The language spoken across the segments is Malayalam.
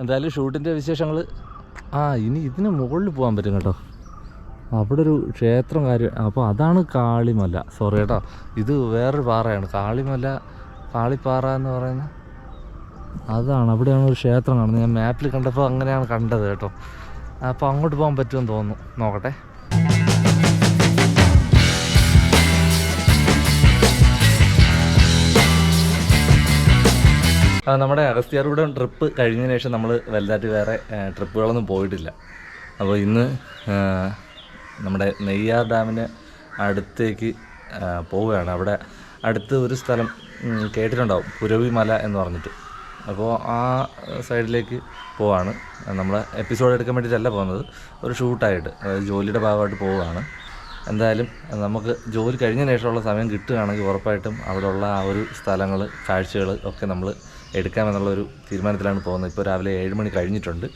എന്തായാലും ഷൂട്ടിൻ്റെ വിശേഷങ്ങൾ ഇനി ഇതിന് മുകളിൽ പോകാൻ പറ്റും കേട്ടോ. അവിടെ ഒരു ക്ഷേത്രം കാര്യം. അപ്പോൾ അതാണ് കാളിമല. സോറി കേട്ടോ, ഇത് വേറൊരു പാറയാണ്. കാളിപ്പാറ എന്ന് പറയുന്ന അതാണ്. അവിടെയാണ് ഒരു ക്ഷേത്രം കാണുന്നത്. ഞാൻ മാപ്പിൽ കണ്ടപ്പോൾ അങ്ങനെയാണ് കണ്ടത് കേട്ടോ. അപ്പോൾ അങ്ങോട്ട് പോകാൻ പറ്റുമെന്ന് തോന്നുന്നു. നോക്കട്ടെ. നമ്മുടെ അഗസ്ത്യാർകൂടം ട്രിപ്പ് കഴിഞ്ഞതിന് ശേഷം നമ്മൾ വലുതായിട്ട് വേറെ ട്രിപ്പുകളൊന്നും പോയിട്ടില്ല. അപ്പോൾ ഇന്ന് നമ്മുടെ നെയ്യാർ ഡാമിന് അടുത്തേക്ക് പോവുകയാണ്. അവിടെ അടുത്ത് ഒരു സ്ഥലം കേട്ടിട്ടുണ്ടാവും, പുരവിമല എന്ന് പറഞ്ഞിട്ട്. അപ്പോൾ ആ സൈഡിലേക്ക് പോവാണ്. നമ്മൾ എപ്പിസോഡ് എടുക്കാൻ വേണ്ടിയിട്ടല്ല പോകുന്നത്, ഒരു ഷൂട്ടായിട്ട്, അതായത് ജോലിയുടെ ഭാഗമായിട്ട് പോവുകയാണ്. എന്തായാലും നമുക്ക് ജോലി കഴിഞ്ഞതിന് ശേഷമുള്ള സമയം കിട്ടുകയാണെങ്കിൽ ഉറപ്പായിട്ടും അവിടെയുള്ള ആ ഒരു സ്ഥലങ്ങൾ, കാഴ്ചകൾ ഒക്കെ നമ്മൾ എടുക്കാമെന്നുള്ളൊരു തീരുമാനത്തിലാണ് പോകുന്നത്. ഇപ്പോൾ രാവിലെ 7 മണി കഴിഞ്ഞിട്ടുണ്ട്,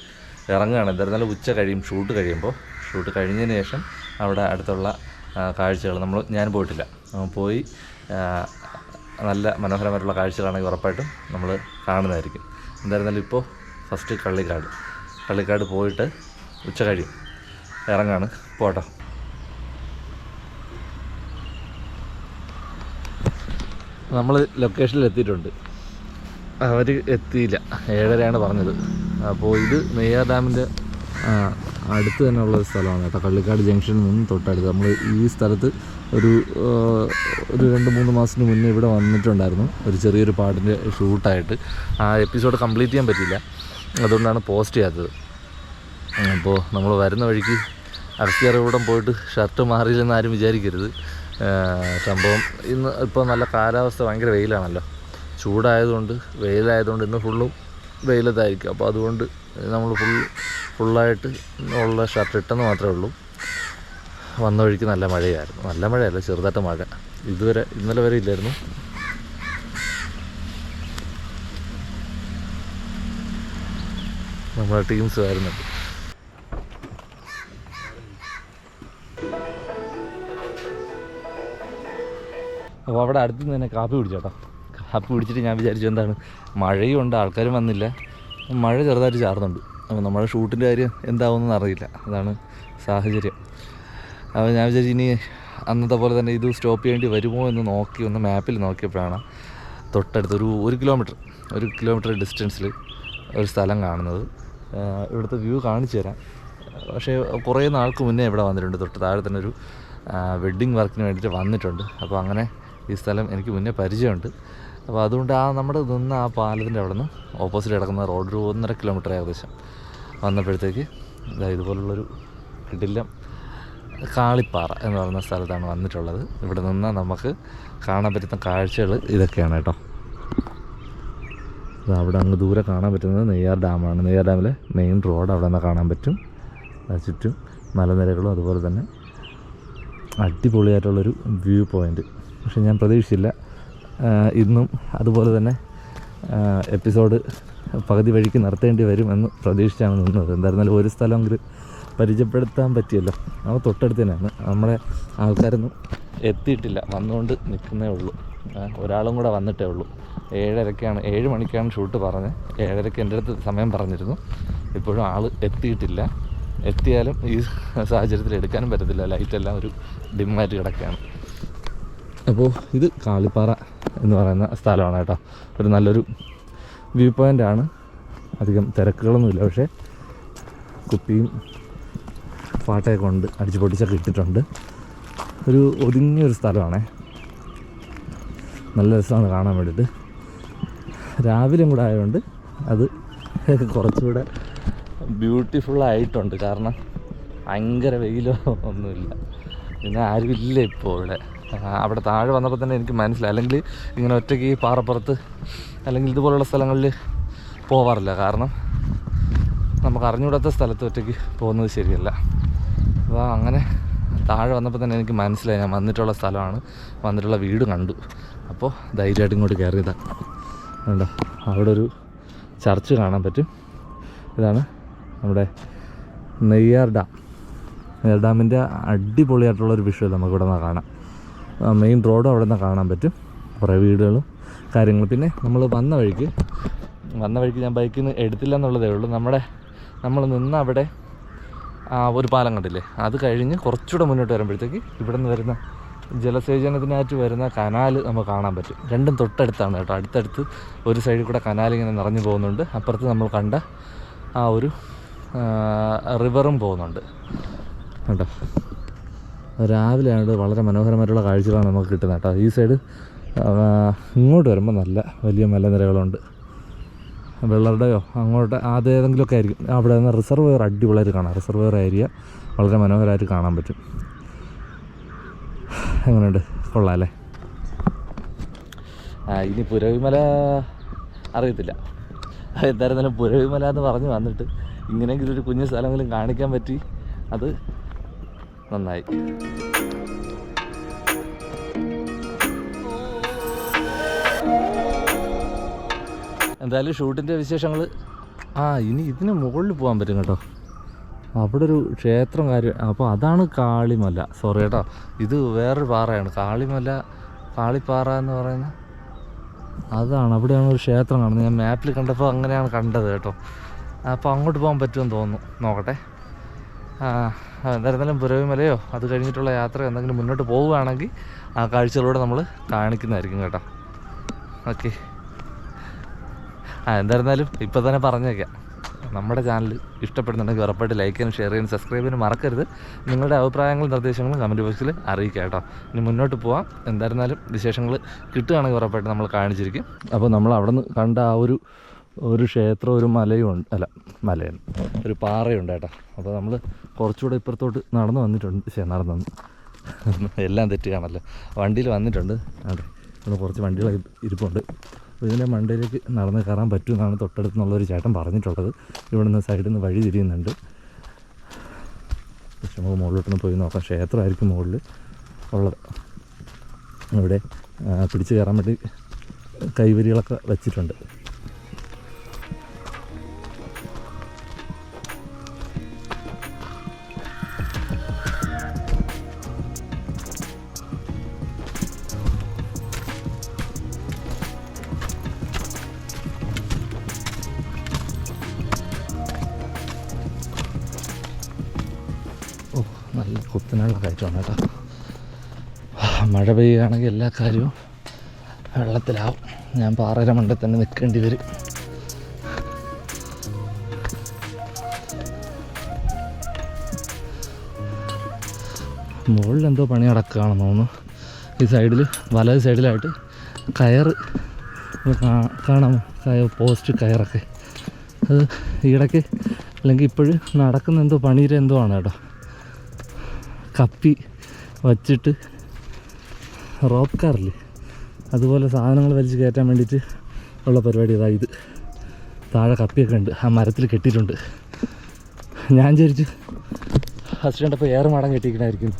ഇറങ്ങുകയാണ്. എന്തായിരുന്നാലും ഉച്ച കഴിയും ഷൂട്ട് കഴിയുമ്പോൾ. ഷൂട്ട് കഴിഞ്ഞതിന് ശേഷം അവിടെ അടുത്തുള്ള കാഴ്ചകൾ ഞാൻ പോയിട്ടില്ല, പോയി നല്ല മനോഹരമായിട്ടുള്ള കാഴ്ചകളാണെങ്കിൽ ഉറപ്പായിട്ടും നമ്മൾ കാണുന്നതായിരിക്കും. എന്തായിരുന്നാലും ഇപ്പോൾ ഫസ്റ്റ് കള്ളിക്കാട് പോയിട്ട് ഉച്ച കഴിയും ഇറങ്ങാണ്. പോട്ടോ. നമ്മൾ ലൊക്കേഷനിൽ എത്തിയിട്ടുണ്ട്. അവർ എത്തിയില്ല, 7:30 പറഞ്ഞത്. അപ്പോൾ ഇത് നെയ്യാർ ഡാമിൻ്റെ അടുത്ത് തന്നെ ഉള്ളൊരു സ്ഥലമാണ് കേട്ടോ. കള്ളിക്കാട് ജംഗ്ഷനിൽ നിന്ന് തൊട്ടടുത്ത്. നമ്മൾ ഈ സ്ഥലത്ത് ഒരു 2-3 മാസത്തിന് മുന്നേ ഇവിടെ വന്നിട്ടുണ്ടായിരുന്നു, ഒരു ചെറിയൊരു പാട്ടിൻ്റെ ഷൂട്ടായിട്ട്. ആ എപ്പിസോഡ് കംപ്ലീറ്റ് ചെയ്യാൻ പറ്റിയില്ല, അതുകൊണ്ടാണ് പോസ്റ്റ് ചെയ്യാത്തത്. അപ്പോൾ നമ്മൾ വരുന്ന വഴിക്ക് അഗസ്ത്യാർകൂടം പോയിട്ട് ഷർട്ട് മാറിയില്ലെന്ന് ആരും വിചാരിക്കരുത്. സംഭവം ഇന്ന് ഇപ്പോൾ നല്ല കാലാവസ്ഥ, ഭയങ്കര വെയിലാണല്ലോ, വെയിലായതുകൊണ്ട് ഇന്ന് ഫുള്ളും വെയിലത്തായിരിക്കും. അപ്പോൾ അതുകൊണ്ട് നമ്മൾ ഫുള്ളായിട്ട് ഉള്ള ഷർട്ട് ഇട്ടെന്ന് മാത്രമേ ഉള്ളൂ. വന്ന വഴിക്ക് നല്ല മഴയായിരുന്നു. നല്ല മഴയല്ല, ചെറുതായിട്ട് മഴ. ഇന്നലെ വരെ ഇല്ലായിരുന്നു. നമ്മുടെ ടീംസ് വരുന്നുണ്ട്. അപ്പോൾ അവിടെ അടുത്ത് നിന്ന് തന്നെ കാപ്പി കുടിച്ചോട്ടോ. കാപ്പി കുടിച്ചിട്ട് ഞാൻ വിചാരിച്ചു എന്താണ്, മഴയും ഉണ്ട്, ആൾക്കാരും വന്നില്ല, മഴ ചെറുതായിട്ട് ചാർന്നുണ്ട്. അപ്പോൾ നമ്മുടെ ഷൂട്ടിൻ്റെ കാര്യം എന്താവുമെന്ന് അറിയില്ല, അതാണ് സാഹചര്യം. അപ്പോൾ ഞാൻ വിചാരിച്ചു ഇനി അന്നത്തെ പോലെ തന്നെ ഇത് സ്റ്റോപ്പ് ചെയ്യേണ്ടി വരുമോ എന്ന് ഒന്ന് മാപ്പിൽ നോക്കിയപ്പോഴാണ് തൊട്ടടുത്ത് ഒരു കിലോമീറ്റർ ഡിസ്റ്റൻസിൽ ഒരു സ്ഥലം കാണുന്നത്. ഇവിടുത്തെ വ്യൂ കാണിച്ചു തരാം. പക്ഷേ കുറേ നാൾക്ക് മുന്നേ ഇവിടെ വന്നിട്ടുണ്ട്. തൊട്ട് താഴെ തന്നെ ഒരു വെഡ്ഡിങ് വർക്കിന് വേണ്ടിയിട്ട് വന്നിട്ടുണ്ട്. അപ്പോൾ അങ്ങനെ ഈ സ്ഥലം എനിക്ക് മുന്നേ പരിചയമുണ്ട്. അപ്പോൾ അതുകൊണ്ട് നമ്മുടെ നിന്ന് ആ പാലത്തിൻ്റെ അവിടെ നിന്ന് ഓപ്പോസിറ്റ് കിടക്കുന്ന റോഡ് ഒരു 1.5 കിലോമീറ്റർ ഏകദേശം വന്നപ്പോഴത്തേക്ക് ഇതുപോലുള്ളൊരു കിടിലം കാളിപ്പാറ എന്ന് പറയുന്ന സ്ഥലത്താണ് വന്നിട്ടുള്ളത്. ഇവിടെ നിന്ന് നമുക്ക് കാണാൻ പറ്റുന്ന കാഴ്ചകൾ ഇതൊക്കെയാണ് കേട്ടോ. അവിടെ അങ്ങ് ദൂരെ കാണാൻ പറ്റുന്നത് നെയ്യാർ ഡാമാണ്. നെയ്യാർ ഡാമിലെ മെയിൻ റോഡ് അവിടെ നിന്ന് കാണാൻ പറ്റും. ചുറ്റും മലനിരകളും അതുപോലെ തന്നെ അടിപൊളിയായിട്ടുള്ളൊരു വ്യൂ പോയിൻ്റ്. പക്ഷെ ഞാൻ പ്രതീക്ഷിച്ചില്ല ഇന്നും അതുപോലെ തന്നെ എപ്പിസോഡ് പകുതി വഴിക്ക് നിർത്തേണ്ടി വരുമെന്ന് പ്രതീക്ഷിച്ചാണ് നിന്നത്. എന്തായിരുന്നാലും ഒരു സ്ഥലമെങ്കിലും പരിചയപ്പെടുത്താൻ പറ്റിയല്ലോ. നമ്മൾ തൊട്ടടുത്ത് തന്നെയാണ്. നമ്മുടെ ആൾക്കാരൊന്നും എത്തിയിട്ടില്ല, വന്നുകൊണ്ട് നിൽക്കുന്നേ ഉള്ളൂ. ഒരാളും കൂടെ വന്നിട്ടേ ഉള്ളൂ. 7 മണിക്കാണ് ഷൂട്ട് പറഞ്ഞത്. 7:30 എൻ്റെ അടുത്ത് സമയം പറഞ്ഞിരുന്നു. ഇപ്പോഴും ആൾ എത്തിയിട്ടില്ല. എത്തിയാലും ഈ സാഹചര്യത്തിൽ എടുക്കാനും പറ്റത്തില്ല, ലൈറ്റെല്ലാം ഒരു ഡിമ്മായിട്ട് കിടക്കുകയാണ്. അപ്പോൾ ഇത് കാളിപ്പാറ എന്ന് പറയുന്ന സ്ഥലമാണ് കേട്ടോ. ഒരു നല്ലൊരു വ്യൂ പോയിൻ്റാണ്. അധികം തിരക്കുകളൊന്നുമില്ല, പക്ഷേ കുപ്പിയും പാട്ടയൊക്കെ കൊണ്ട് അടിച്ചു പൊട്ടിച്ചൊക്കെ ഇട്ടിട്ടുണ്ട്. ഒരു ഒതുങ്ങിയൊരു സ്ഥലമാണേ. നല്ല രസമാണ് കാണാൻ വേണ്ടിയിട്ട്. രാവിലെയും കൂടെ ആയതുകൊണ്ട് അത് കുറച്ചുകൂടെ ബ്യൂട്ടിഫുള്ളായിട്ടുണ്ട്. കാരണം ഭയങ്കര വെയിലോ ഒന്നുമില്ല, പിന്നെ ആരുമില്ല ഇപ്പോൾ ഇവിടെ. അവിടെ താഴെ വന്നപ്പോൾ തന്നെ എനിക്ക് മനസ്സിലായി, അല്ലെങ്കിൽ ഇങ്ങനെ ഒറ്റയ്ക്ക് ഈ പാറപ്പുറത്ത് അല്ലെങ്കിൽ ഇതുപോലുള്ള സ്ഥലങ്ങളിൽ പോവാറില്ല. കാരണം നമുക്ക് അറിഞ്ഞുകൂടാത്ത സ്ഥലത്ത് ഒറ്റയ്ക്ക് പോകുന്നത് ശരിയല്ല. അപ്പോൾ അങ്ങനെ താഴെ വന്നപ്പോൾ തന്നെ എനിക്ക് മനസ്സിലായി ഞാൻ വന്നിട്ടുള്ള സ്ഥലമാണ്, വന്നിട്ടുള്ള വീട് കണ്ടു. അപ്പോൾ ധൈര്യമായിട്ട് ഇങ്ങോട്ട് കയറിയതാണ്. കണ്ടോ, അവിടെ ഒരു ചർച്ച് കാണാൻ പറ്റും. ഇതാണ് നമ്മുടെ നെയ്യാർ ഡാമിൻ്റെ അടിപൊളിയായിട്ടുള്ളൊരു വിഷ്വൽ നമുക്കിവിടെ നിന്ന് കാണാം. മെയിൻ റോഡും അവിടെ നിന്ന് കാണാൻ പറ്റും, കുറേ വീടുകളും കാര്യങ്ങളും. പിന്നെ നമ്മൾ വന്ന വഴിക്ക് വന്ന വഴിക്ക് ഞാൻ ബൈക്കിൽ നിന്ന് എടുത്തില്ല എന്നുള്ളതേ ഉള്ളൂ. നമ്മൾ നിന്ന് അവിടെ ഒരു പാലം കണ്ടില്ലേ, അത് കഴിഞ്ഞ് കുറച്ചുകൂടെ മുന്നോട്ട് വരുമ്പോഴത്തേക്ക് ഇവിടെ നിന്ന് വരുന്ന ജലസേചനത്തിനായിട്ട് വരുന്ന കനാൽ നമുക്ക് കാണാൻ പറ്റും. രണ്ടും തൊട്ടടുത്താണ് കേട്ടോ, അടുത്തടുത്ത് ഒരു സൈഡിൽ കൂടെ കനാലിങ്ങനെ നിറഞ്ഞു പോകുന്നുണ്ട്. അപ്പുറത്ത് നമ്മൾ കണ്ട ഒരു റിവറും പോകുന്നുണ്ട് കേട്ടോ. രാവിലെ ആയിട്ട് വളരെ മനോഹരമായിട്ടുള്ള കാഴ്ചകളാണ് നമുക്ക് കിട്ടുന്നത് കേട്ടോ. ഈ സൈഡ് ഇങ്ങോട്ട് വരുമ്പോൾ നല്ല വലിയ മലനിരകളുണ്ട്. വെള്ളരുടെയോ അങ്ങോട്ട് അതേതെങ്കിലുമൊക്കെ ആയിരിക്കും. അവിടെ നിന്ന് റിസർവെയർ അടിപൊളിയായിട്ട് കാണാം. റിസർവെയർ ഏരിയ വളരെ മനോഹരമായിട്ട് കാണാൻ പറ്റും. എങ്ങനെയുണ്ട്? കൊള്ളാം അല്ലേ? ഇനി പുരവിമല അറിയത്തില്ല. എന്തായിരുന്നാലും പുരവിമല എന്ന് പറഞ്ഞ് വന്നിട്ട് ഇങ്ങനെയെങ്കിലും ഒരു കുഞ്ഞു സ്ഥലങ്ങളും കാണിക്കാൻ പറ്റി, അത് നന്നായി. എന്തായാലും ഷൂട്ടിൻ്റെ വിശേഷങ്ങൾ ഇനി ഇതിന് മുകളിൽ പോകാൻ പറ്റും കേട്ടോ. അവിടെ ഒരു ക്ഷേത്രം കാര്യം. അപ്പോൾ അതാണ് കാളിമല. സോറി കേട്ടോ, ഇത് വേറൊരു പാറയാണ്. കാളിപ്പാറ എന്ന് പറയുന്ന അതാണ്. അവിടെയാണ് ഒരു ക്ഷേത്രം കാണുന്നത്. ഞാൻ മാപ്പിൽ കണ്ടപ്പോൾ അങ്ങനെയാണ് കണ്ടത് കേട്ടോ. അപ്പോൾ അങ്ങോട്ട് പോകാൻ പറ്റുമെന്ന് തോന്നുന്നു, നോക്കട്ടെ. എന്തായിരുന്നാലും പുരവിമലയോ അത് കഴിഞ്ഞിട്ടുള്ള യാത്ര എന്തെങ്കിലും മുന്നോട്ട് പോവുകയാണെങ്കിൽ ആ കാഴ്ചകളൂടെ നമ്മൾ കാണിക്കുന്നതായിരിക്കും കേട്ടോ. ഓക്കെ. എന്തായിരുന്നാലും ഇപ്പോൾ തന്നെ പറഞ്ഞേക്കാം, നമ്മുടെ ചാനൽ ഇഷ്ടപ്പെടുന്നുണ്ടെങ്കിൽ ഉറപ്പായിട്ട് ലൈക്ക് ചെയ്യാനും ഷെയർ ചെയ്യാനും സബ്സ്ക്രൈബ് ചെയ്യാനും മറക്കരുത്. നിങ്ങളുടെ അഭിപ്രായങ്ങളും നിർദ്ദേശങ്ങളും കമൻറ്റ് ബോക്സിൽ അറിയിക്കുക കേട്ടോ. ഇനി മുന്നോട്ട് പോവാം. എന്തായിരുന്നാലും വിശേഷങ്ങൾ കിട്ടുകയാണെങ്കിൽ ഉറപ്പായിട്ട് നമ്മൾ കാണിച്ചിരിക്കും. അപ്പോൾ നമ്മൾ അവിടെ നിന്ന് കണ്ട ഒരു ക്ഷേത്രം, ഒരു മലയും ഉണ്ട്, മലയാണ്, ഒരു പാറയുണ്ട് കേട്ടോ. അപ്പോൾ നമ്മൾ കുറച്ചുകൂടെ ഇപ്പുറത്തോട്ട് നടന്നു വന്നിട്ടുണ്ട്. എല്ലാം തെറ്റുകയാണല്ലോ. വണ്ടിയിൽ വന്നിട്ടുണ്ട്. അതെ, ഇവിടെ കുറച്ച് വണ്ടികൾ ഇരിപ്പുണ്ട്. അപ്പോൾ ഇതിൻ്റെ മണ്ടയിലേക്ക് നടന്ന് കയറാൻ പറ്റുമെന്നാണ് തൊട്ടടുത്തുനിന്നുള്ളൊരു ചേട്ടൻ പറഞ്ഞിട്ടുള്ളത്. ഇവിടെ നിന്ന് സൈഡിൽ നിന്ന് വഴി തിരിയുന്നുണ്ട്. പക്ഷെ നമുക്ക് മുകളിലോട്ടൊന്ന് പോയി നോക്കാം. ക്ഷേത്രമായിരിക്കും മുകളിൽ ഉള്ളത്. ഇവിടെ പിടിച്ച് കയറാൻ വേണ്ടി കൈവരികളൊക്കെ വച്ചിട്ടുണ്ട്. നല്ല കുത്തനുള്ള കയറ്റമാണ് കേട്ടോ. മഴ പെയ്യുകയാണെങ്കിൽ എല്ലാ കാര്യവും വെള്ളത്തിലാവും. ഞാൻ പാറയുടെ മണ്ടയിൽ തന്നെ നിൽക്കേണ്ടി വരും. മുകളിൽ എന്തോ പണി നടക്കുകയാണെന്ന് തോന്നുന്നു. ഈ സൈഡിൽ വലത് സൈഡിലായിട്ട് കയറ് കാണാമോ? പോസ്റ്റ് കയറൊക്കെ അത് ഈയിടയ്ക്ക് അല്ലെങ്കിൽ ഇപ്പോഴും നടക്കുന്ന എന്തോ പണിയുടെ എന്തോ ആണ് കേട്ടോ. കപ്പി വച്ചിട്ട് റോപ്പ് കാറില്ലേ, അതുപോലെ സാധനങ്ങൾ വലിച്ച് കയറ്റാൻ വേണ്ടിയിട്ട് ഉള്ള പരിപാടി. ഇത് താഴെ കപ്പിയൊക്കെ ഉണ്ട്, ആ മരത്തിൽ കെട്ടിയിട്ടുണ്ട്. ഞാൻ വിചാരിച്ചു ഫസ്റ്റ് കണ്ടപ്പോൾ ഏറെ മടം കെട്ടിക്കണായിരിക്കും.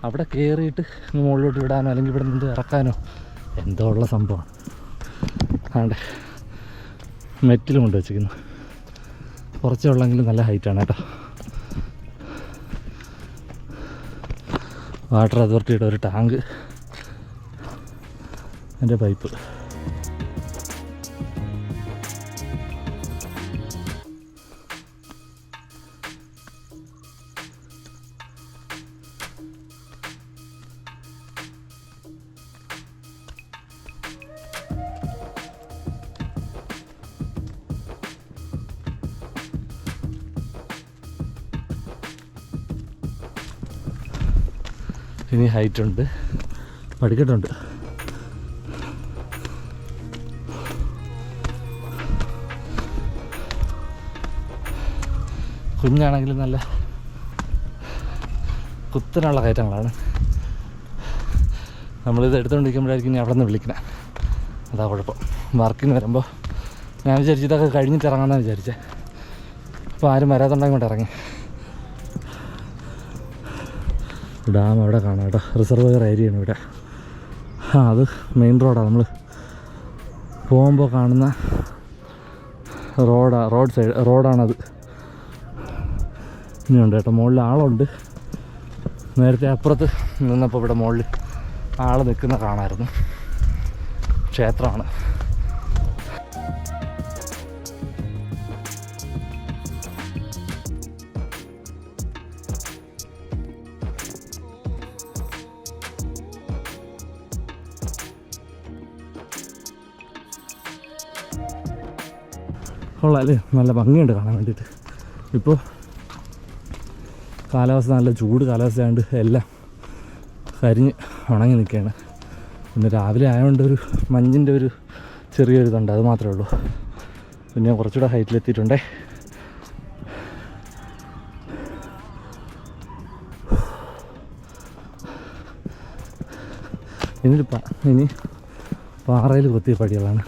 അവിടെ കയറിയിട്ട് മുകളിലോട്ട് വിടാനോ അല്ലെങ്കിൽ ഇവിടെ നിന്ന് ഇറക്കാനോ എന്തോ ഉള്ള സംഭവമാണ്. ആണ്ടെ മെറ്റിലും കൊണ്ട് വെച്ചിരിക്കുന്നു. കുറച്ചേ ഉള്ളെങ്കിലും നല്ല ഹൈറ്റാണ് കേട്ടോ. വാട്ടർ അതോറിറ്റിയുടെ ഒരു ടാങ്ക്, എൻ്റെ പൈപ്പ്. ഇനി ഹൈറ്റുണ്ട്, പടിക്കെട്ടുണ്ട്. കുഞ്ഞാണെങ്കിലും നല്ല കുത്തനുള്ള കയറ്റങ്ങളാണ്. നമ്മളിത് എടുത്തുകൊണ്ടിരിക്കുമ്പോഴായിരിക്കും ഇനി അവിടെ നിന്ന് വിളിക്കണേ. അതാ കുഴപ്പം. വർക്കിന് വരുമ്പോൾ ഞാൻ വിചാരിച്ചു ഇതൊക്കെ കഴിഞ്ഞിട്ട് ഇറങ്ങാമെന്നാണ് വിചാരിച്ചത്. അപ്പോൾ ആരും വരാത്തുണ്ടെങ്കിൽ കൊണ്ട് ഇറങ്ങി. ഡാം അവിടെ കാണാം കേട്ടോ. റിസർവെയർ ഏരിയയാണ് ഇവിടെ. അത് മെയിൻ റോഡാണ്. നമ്മൾ പോകുമ്പോൾ കാണുന്ന റോഡ് സൈഡ് റോഡാണത്. ഇനിയുണ്ട് കേട്ടോ, മുകളിൽ ആളുണ്ട്. നേരത്തെ അപ്പുറത്ത് നിന്നപ്പോൾ ഇവിടെ മുകളിൽ ആൾ നിൽക്കുന്ന കാണാമായിരുന്നു. ക്ഷേത്രമാണ്. കൊള്ളാല്ലേ, നല്ല ഭംഗിയുണ്ട് കാണാൻ വേണ്ടിയിട്ട്. ഇപ്പോൾ കാലാവസ്ഥ നല്ല ചൂട് കാലാവസ്ഥയായതുകൊണ്ട് എല്ലാം കരിഞ്ഞ് ഉണങ്ങി നിൽക്കുകയാണ്. പിന്നെ രാവിലെ ആയതുകൊണ്ട് ഒരു മഞ്ഞിൻ്റെ ഒരു ചെറിയൊരു ഇതുണ്ട്, അത് മാത്രമേ ഉള്ളൂ. പിന്നെ കുറച്ചുകൂടെ ഹൈറ്റിലെത്തിയിട്ടുണ്ടേ. ഇനി പാറയിൽ കൊത്തിയ പടികളാണ്.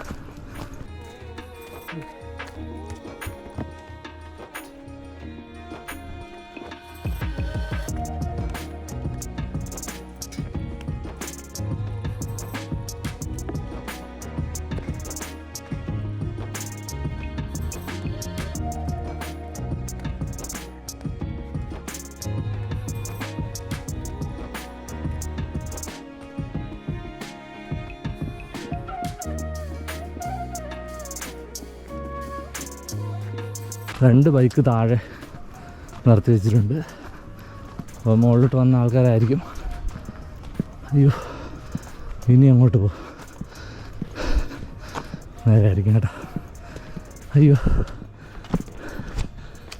രണ്ട് ബൈക്ക് താഴെ നിർത്തി വെച്ചിട്ടുണ്ട്. അപ്പോൾ മുകളിലോട്ട് വന്ന ആൾക്കാരായിരിക്കും. അയ്യോ, ഇനി അങ്ങോട്ട് പോകും നേരെ ആയിരിക്കും കേട്ടോ. അയ്യോ,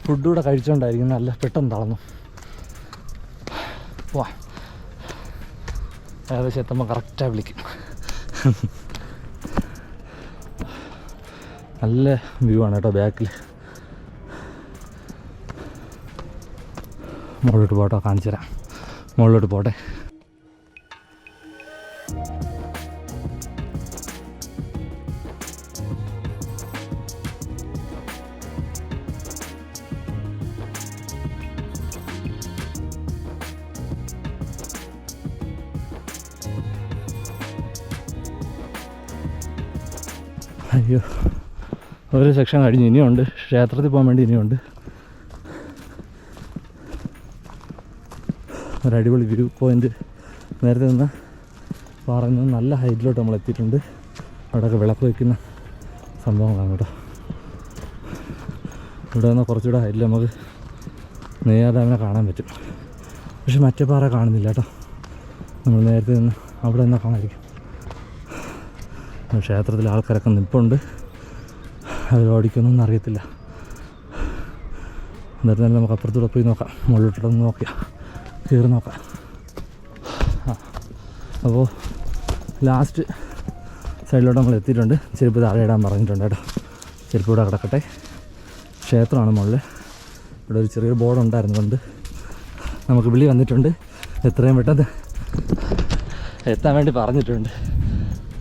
ഫുഡ് കൂടെ കഴിച്ചുകൊണ്ടായിരിക്കും നല്ല പെട്ടെന്ന് തളർന്നു. വാ, ഏകദേശം എത്തുമ്പോൾ കറക്റ്റായി വിളിക്കും. നല്ല വ്യൂ ആണ് കേട്ടോ ബാക്കിൽ. മുകളിലോട്ട് പോട്ടോ, കാണിച്ചു തരാം. മുകളിലോട്ട് പോട്ടെ. അയ്യോ, ഒരു സെക്ഷൻ കഴിഞ്ഞ് ഇനിയുണ്ട്. ക്ഷേത്രത്തിൽ പോകാൻ വേണ്ടി ഇനിയുണ്ട്. ഒരടിപൊളി വ്യൂ പോയിൻ്റ്. നേരത്തെ നിന്ന് പറയുന്നത് നല്ല ഹൈറ്റിലോട്ട് നമ്മൾ എത്തിയിട്ടുണ്ട്. അവിടെയൊക്കെ വിളക്ക് വയ്ക്കുന്ന സംഭവങ്ങളാണ് കേട്ടോ. ഇവിടെ നിന്ന് കുറച്ചുകൂടെ ഹൈറ്റിൽ നമുക്ക് നെയ്യാർ ഡാമിനെ കാണാൻ പറ്റും. പക്ഷെ മറ്റേ പാറ കാണുന്നില്ല കേട്ടോ. നമ്മൾ നേരത്തെ നിന്ന് അവിടെ നിന്നാൽ കാണാതിരിക്കും. ക്ഷേത്രത്തിൽ ആൾക്കാരൊക്കെ നിൽപ്പുണ്ട്. അവർ ഓടിക്കൊന്നും അറിയത്തില്ല. എന്നിട്ട് തന്നെ നമുക്ക് അപ്പുറത്തൂടെ പോയി നോക്കാം. മുകളിലോട്ടൊന്ന് നോക്കിയാൽ കയറി നോക്കാം. അപ്പോൾ ലാസ്റ്റ് സൈഡിലോട്ട് നമ്മൾ എത്തിയിട്ടുണ്ട്. ചെരുപ്പ് താഴെ ഇടാൻ പറഞ്ഞിട്ടുണ്ട് കേട്ടോ. ചെരുപ്പ് ഇവിടെ കിടക്കട്ടെ. ക്ഷേത്രമാണ് മുകളിൽ. ഇവിടെ ഒരു ചെറിയൊരു ബോർഡ് ഉണ്ടായിരുന്നുകൊണ്ട് നമുക്ക് വിളി വന്നിട്ടുണ്ട്. എത്രയും പെട്ടെന്ന് എത്താൻ വേണ്ടി പറഞ്ഞിട്ടുണ്ട്.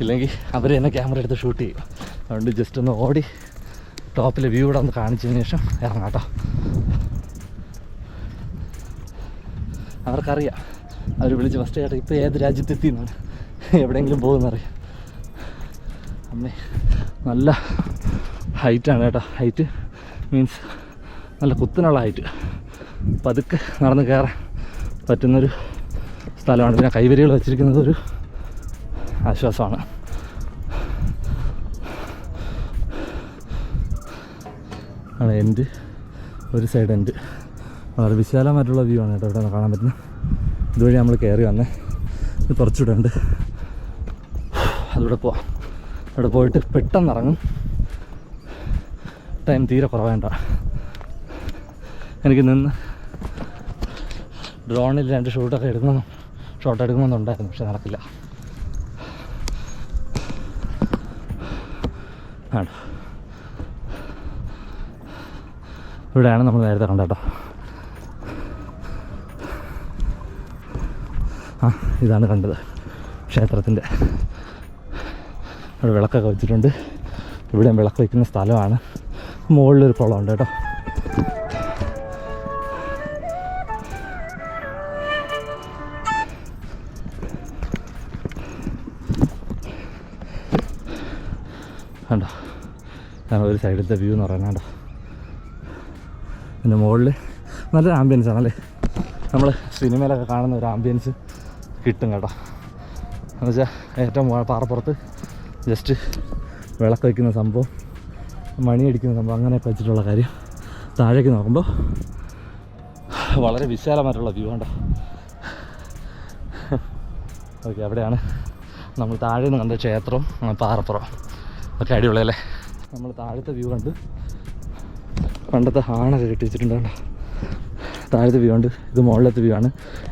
ഇല്ലെങ്കിൽ അവർ തന്നെ ക്യാമറ എടുത്ത് ഷൂട്ട് ചെയ്യും. അതുകൊണ്ട് ജസ്റ്റ് ഒന്ന് ഓടി ടോപ്പിലെ വ്യൂ ഇവിടെ ഒന്ന് കാണിച്ചതിന് ശേഷം ഇറങ്ങാം കേട്ടോ. അവർക്കറിയാം, അവർ വിളിച്ച് ഫസ്റ്റ് ചേട്ടാ ഇപ്പോൾ ഏത് രാജ്യത്തെത്തി എന്നാണ്, എവിടെയെങ്കിലും പോകുന്നറിയാം. അമ്മേ, നല്ല ഹൈറ്റാണ് കേട്ടോ. ഹൈറ്റ് മീൻസ് നല്ല കുത്തനുള്ള ഹൈറ്റ്. പതുക്കെ നടന്ന് കയറാൻ പറ്റുന്നൊരു സ്ഥലമാണ്. പിന്നെ കൈവരികൾ വെച്ചിരിക്കുന്നത് ഒരു ആശ്വാസമാണ്. ആണ് എൻഡ്, ഒരു സൈഡ് എൻഡ്. വളരെ വിശാലമായിട്ടുള്ള വ്യൂ ആണ് കേട്ടോ ഇവിടെ കാണാൻ പറ്റുന്നത്. ഇതുവഴി നമ്മൾ കയറി വന്നേ. ഇത് കുറച്ചുകൂടെ ഉണ്ട്. അതിവിടെ പോവാം. അവിടെ പോയിട്ട് പെട്ടെന്ന് ഇറങ്ങും. ടൈം തീരെ കുറവേണ്ട. എനിക്ക് നിന്ന് ഡ്രോണിൽ 2 ഷോട്ട് എടുക്കണമെന്നുണ്ടായിരുന്നു. പക്ഷെ നടക്കില്ല. ആണോ, ഇവിടെയാണ് നമ്മൾ നേരത്തെ കണ്ടോ. ഇതാണ് കണ്ടത് ക്ഷേത്രത്തിൻ്റെ. ഇവിടെ വിളക്കൊക്കെ വെച്ചിട്ടുണ്ട്. ഇവിടെയും വിളക്ക് വയ്ക്കുന്ന സ്ഥലമാണ്. മുകളിലൊരു കുളമുണ്ട് കേട്ടോ. കണ്ടോ, ഞാൻ ഒരു സൈഡിലത്തെ വ്യൂ എന്ന് പറയുന്നത് കണ്ടോ. പിന്നെ മുകളിൽ നല്ലൊരു ആംബിയൻസ് ആണല്ലേ. നമ്മൾ സിനിമയിലൊക്കെ കാണുന്ന ഒരു ആംബിയൻസ് കിട്ടും കേട്ടോ. എന്ന് വെച്ചാൽ ഏറ്റവും പാറപ്പുറത്ത് ജസ്റ്റ് വിളക്ക് വയ്ക്കുന്ന സംഭവം, മണിയടിക്കുന്ന സംഭവം, അങ്ങനെയൊക്കെ വെച്ചിട്ടുള്ള കാര്യം. താഴേക്ക് നോക്കുമ്പോൾ വളരെ വിശാലമായിട്ടുള്ള വ്യൂ കണ്ടോ. ഓക്കെ, അവിടെയാണ് നമ്മൾ താഴെ നിന്ന് കണ്ട ക്ഷേത്രവും പാറപ്പുറം ഒക്കെ. അടിപൊളിയല്ലേ. നമ്മൾ താഴത്തെ വ്യൂ കണ്ട് പണ്ടത്തെ ഹാണൊക്കെ കെട്ടി വെച്ചിട്ടുണ്ട് കേട്ടോ. താഴത്തെ വ്യൂ ഉണ്ട്, ഇത് മുകളിലത്തെ വ്യൂ ആണ്.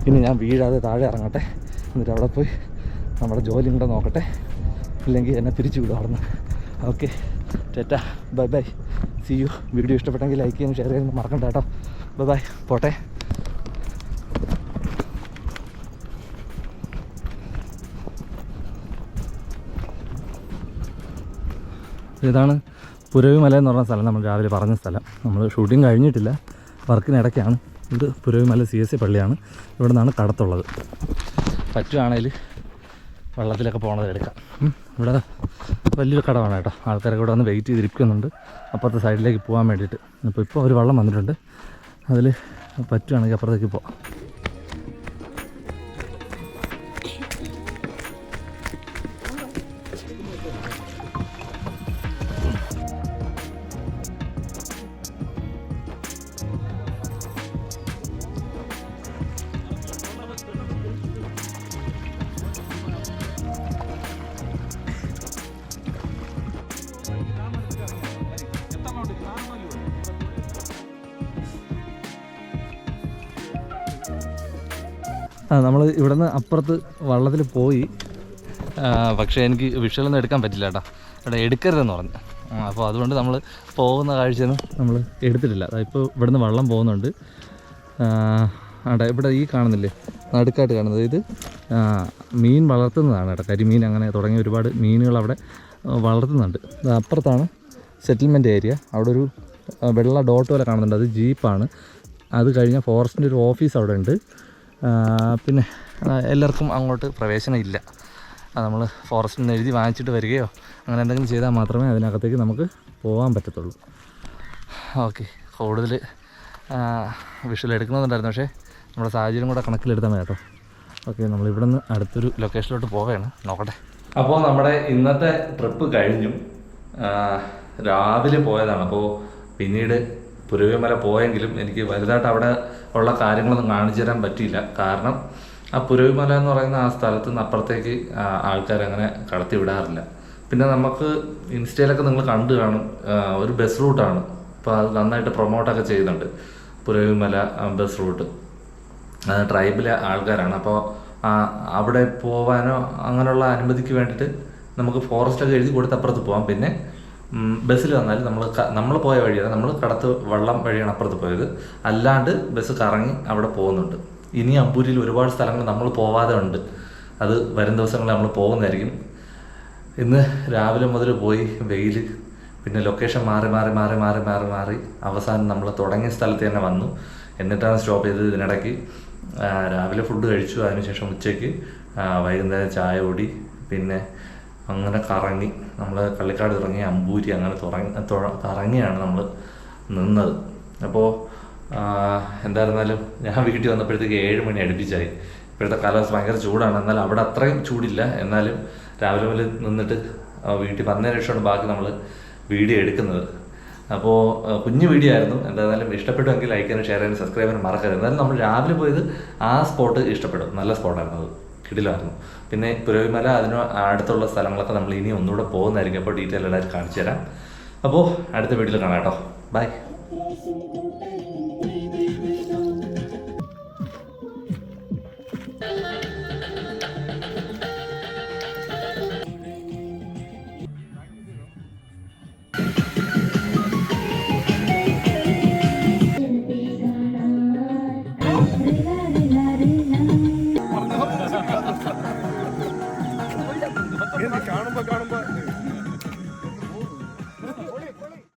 ഇനി ഞാൻ വീഴാതെ താഴെ ഇറങ്ങട്ടെ, എന്നിട്ട് അവിടെ പോയി നമ്മുടെ ജോലിയും കൂടെ നോക്കട്ടെ, ഇല്ലെങ്കിൽ എന്നെ പിരിച്ചു വിടും അവിടെ നിന്ന്. ഓക്കെ ചേട്ടാ, bye bye, see you. Video ഇഷ്ടപ്പെട്ടെങ്കിൽ ലൈക്ക് ചെയ്യാനും ഷെയർ ചെയ്യാനും മറക്കണ്ട കേട്ടോ. ബൈ ബൈ, പോട്ടെ. ഇതാണ് പുരവിമല എന്ന് പറഞ്ഞ സ്ഥലം, നമ്മൾ രാവിലെ പറഞ്ഞ സ്ഥലം. നമ്മൾ ഷൂട്ടിങ് കഴിഞ്ഞിട്ടില്ല, വർക്കിനിടയ്ക്കാണ്. ഇത് പുരവിമല CSI പള്ളിയാണ്. ഇവിടെ നിന്നാണ് കടത്തുള്ളത്. പറ്റുവാണെങ്കിൽ വെള്ളത്തിലൊക്കെ പോകണത് എടുക്കാം. ഇവിടെ വലിയൊരു കടമാണ് കേട്ടോ. ആൾക്കാരൊക്കെ ഇവിടെ വന്ന് വെയിറ്റ് ചെയ്തിരിക്കുന്നുണ്ട് അപ്പുറത്തെ സൈഡിലേക്ക് പോകാൻ വേണ്ടിയിട്ട്. ഇപ്പോൾ ഒരു വെള്ളം വന്നിട്ടുണ്ട്, അതിൽ പറ്റുവാണെങ്കിൽ അപ്പുറത്തേക്ക് പോകാം. നമ്മൾ ഇവിടെ നിന്ന് അപ്പുറത്ത് വള്ളത്തിൽ പോയി, പക്ഷേ എനിക്ക് വിഷ്വലൊന്നും എടുക്കാൻ പറ്റില്ല കേട്ടോ. ഇവിടെ എടുക്കരുതെന്ന് പറഞ്ഞു. അപ്പോൾ അതുകൊണ്ട് നമ്മൾ പോകുന്ന കാഴ്ചയൊന്നും നമ്മൾ എടുത്തിട്ടില്ല. ഇപ്പോൾ ഇവിടുന്ന് വള്ളം പോകുന്നുണ്ട്. ഇവിടെ ഈ കാണുന്നില്ലേ നടുക്കായിട്ട് കാണുന്നത്, ഇത് മീൻ വളർത്തുന്നതാണ് കേട്ടോ. കരിമീൻ അങ്ങനെ തുടങ്ങിയ ഒരുപാട് മീനുകൾ അവിടെ വളർത്തുന്നുണ്ട്. അപ്പുറത്താണ് സെറ്റിൽമെൻറ്റ് ഏരിയ. അവിടെ ഒരു വെള്ള ഡോട്ട് പോലെ കാണുന്നുണ്ട്, അത് ജീപ്പാണ്. അത് കഴിഞ്ഞാൽ ഫോറസ്റ്റിൻ്റെ ഒരു ഓഫീസ് അവിടെ ഉണ്ട്. പിന്നെ എല്ലാവർക്കും അങ്ങോട്ട് പ്രവേശനം ഇല്ല. നമ്മൾ ഫോറസ്റ്റിൽ നിന്ന് എഴുതി വാങ്ങിച്ചിട്ട് വരികയോ അങ്ങനെ എന്തെങ്കിലും ചെയ്താൽ മാത്രമേ അതിനകത്തേക്ക് നമുക്ക് പോകാൻ പറ്റത്തുള്ളൂ. ഓക്കെ, കൂടുതൽ വിഷ്വൽ എടുക്കണമെന്നുണ്ടായിരുന്നു, പക്ഷേ നമ്മുടെ സാഹചര്യം കൂടെ കണക്കിലെടുത്താൽ മതി കേട്ടോ. ഓക്കെ, നമ്മളിവിടെ നിന്ന് അടുത്തൊരു ലൊക്കേഷനിലോട്ട് പോവുകയാണ്, നോക്കട്ടെ. അപ്പോൾ നമ്മുടെ ഇന്നത്തെ ട്രിപ്പ് കഴിഞ്ഞു. രാവിലെ പോയതാണ്. അപ്പോൾ പിന്നീട് പുരവിമല പോയെങ്കിലും എനിക്ക് വലുതായിട്ട് അവിടെ ഉള്ള കാര്യങ്ങളൊന്നും കാണിച്ചു തരാൻ പറ്റിയില്ല. കാരണം ആ പുരവിമല എന്ന് പറയുന്ന ആ സ്ഥലത്ത് നിന്ന് അപ്പുറത്തേക്ക് ആൾക്കാരങ്ങനെ കടത്തി വിടാറില്ല. പിന്നെ നമുക്ക് ഇൻസ്റ്റയിലൊക്കെ നിങ്ങൾ കണ്ടു കാണും, ഒരു ബസ് റൂട്ടാണ്. അപ്പോൾ അത് നന്നായിട്ട് പ്രൊമോട്ടൊക്കെ ചെയ്യുന്നുണ്ട്, പുരവിമല ബസ് റൂട്ട്. ട്രൈബിലെ ആൾക്കാരാണ്. അപ്പോൾ അവിടെ പോവാനോ അങ്ങനെയുള്ള അനുമതിക്ക് വേണ്ടിയിട്ട് നമുക്ക് ഫോറസ്റ്റൊക്കെ എഴുതി കൊടുത്ത് അപ്പുറത്ത് പോകാം. പിന്നെ ബസ്സിൽ വന്നാൽ നമ്മൾ പോയ വഴിയാണ്, നമ്മൾ കടത്ത് വള്ളം വഴിയാണ് അപ്പുറത്ത് പോയത്. അല്ലാണ്ട് ബസ് കറങ്ങി അവിടെ പോകുന്നുണ്ട്. ഇനി അമ്പൂരിയിൽ ഒരുപാട് സ്ഥലങ്ങൾ നമ്മൾ പോവാതെ ഉണ്ട്. അത് വരും ദിവസങ്ങളിൽ നമ്മൾ പോകുന്നതായിരിക്കും. ഇന്ന് രാവിലെ മുതൽ പോയി വെയിൽ, പിന്നെ ലൊക്കേഷൻ മാറി അവസാനം നമ്മൾ തുടങ്ങിയ സ്ഥലത്ത് തന്നെ വന്നു. എന്നിട്ടാണ് സ്റ്റോപ്പ് ചെയ്തത്. ഇതിനിടയ്ക്ക് രാവിലെ ഫുഡ് കഴിച്ചു, അതിനുശേഷം ഉച്ചയ്ക്ക് വൈകുന്നേരം ചായ കൂടി, പിന്നെ അങ്ങനെ കറങ്ങി നമ്മൾ കള്ളിക്കാട് ഇറങ്ങി അമ്പൂരി അങ്ങനെ കറങ്ങിയാണ് നമ്മൾ നിന്നത്. അപ്പോൾ എന്തായിരുന്നാലും ഞാൻ വീട്ടിൽ വന്നപ്പോഴത്തേക്ക് 7 മണി അടുപ്പിച്ചായി. ഇപ്പോഴത്തെ കാലാവസ്ഥ ഭയങ്കര ചൂടാണ്, എന്നാൽ അവിടെ അത്രയും ചൂടില്ല. എന്നാലും രാവിലെ മുതൽ നിന്നിട്ട് വീട്ടിൽ വന്നതിന് ശേഷമാണ് ബാക്കി നമ്മൾ വീഡിയോ എടുക്കുന്നത്. അപ്പോൾ കുഞ്ഞു വീഡിയോ ആയിരുന്നു. എന്തായാലും ഇഷ്ടപ്പെട്ടുവെങ്കിൽ ലൈക്ക് ചെയ്യാനും ഷെയർ ചെയ്യാനും സബ്സ്ക്രൈബ് ചെയ്യാനും മറക്കരുത്. എന്നാലും നമ്മൾ രാവിലെ പോയത് ആ സ്പോട്ട് ഇഷ്ടപ്പെടും, നല്ല സ്പോട്ടായിരുന്നു, അത് കിടിലായിരുന്നു. പിന്നെ പുരവിമല അതിന് അടുത്തുള്ള സ്ഥലങ്ങളൊക്കെ നമ്മൾ ഇനി ഒന്നുകൂടെ പോകുന്നതായിരിക്കും. അപ്പോൾ ഡീറ്റെയിൽ എല്ലാവരും കാണിച്ചു തരാം. അപ്പോൾ അടുത്ത വീഡിയോയിൽ കാണാം കേട്ടോ. ബൈ.